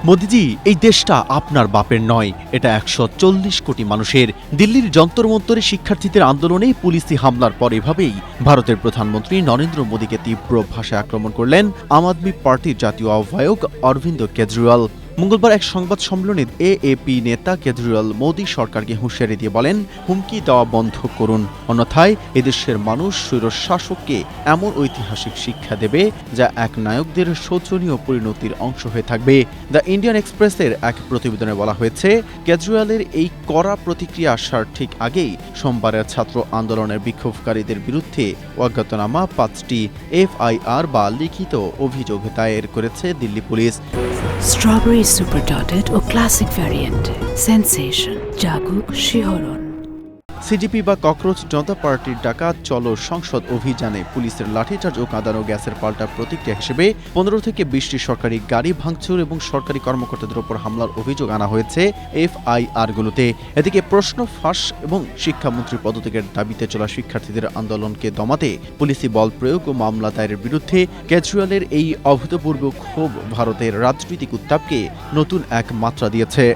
মোদিজি, এই দেশটা আপনার বাপের নয়, এটা ১৪০ কোটি মানুষের। দিল্লির যন্তর মন্তরে শিক্ষার্থীদের আন্দোলনে পুলিশি হামলার পর এভাবেই ভারতের প্রধানমন্ত্রী নরেন্দ্র মোদীকে তীব্র ভাষায় আক্রমণ করলেন আম আদমি পার্টির জাতীয় আহ্বায়ক অরবিন্দ কেজরিওয়াল। মঙ্গলবার এক সংবাদ সম্মেলনে এএপি নেতা কেজরিওয়াল মোদী সরকারকে হুঁশিয়ারি দিয়ে বলেন, হুমকি দেওয়া বন্ধ করুন, অন্যথায় এদেশের মানুষ স্বৈরশাসককে এমন ঐতিহাসিক শিক্ষা দেবে যা এক নায়কদের শোচনীয় পরিণতির অংশ হয়ে থাকবে। দ্য ইন্ডিয়ান এক্সপ্রেসের এক প্রতিবেদনে বলা হয়েছে, কেজরিওয়ালের এই কড়া প্রতিক্রিয়া আসার ঠিক আগেই সোমবারের ছাত্র আন্দোলনের বিক্ষোভকারীদের বিরুদ্ধে অজ্ঞাতনামা ৫টি এফআইআর বা লিখিত অভিযোগ দায়ের করেছে Delhi police. Strawberry super dotted ও ক্লাসিক ভ্যারিয়েন্টে সেন্সেশন জাগুক শিহরণ। সিডিপি বা ককরোচ জনতা পার্টির ডাকা চলো সংসদ অভিযানে পুলিশের লাঠিচার্জ ও কাঁদানো গ্যাসের পাল্টা প্রতিক্রিয়া হিসেবে ১৫ থেকে ২০টি সরকারি গাড়ি ভাঙচুর এবং সরকারি কর্মকর্তাদের ওপর হামলার অভিযোগ আনা হয়েছে এফআইআরগুলোতে। এদিকে প্রশ্ন ফাঁস এবং শিক্ষামন্ত্রী পদত্যাগের দাবিতে চলা শিক্ষার্থীদের আন্দোলনকে দমাতে পুলিশি বল প্রয়োগ ও মামলা দায়েরের বিরুদ্ধে কেজরিওয়ালের এই অভূতপূর্ব ক্ষোভ ভারতের রাজনৈতিক উত্তাপকে নতুন এক মাত্রা দিয়েছে।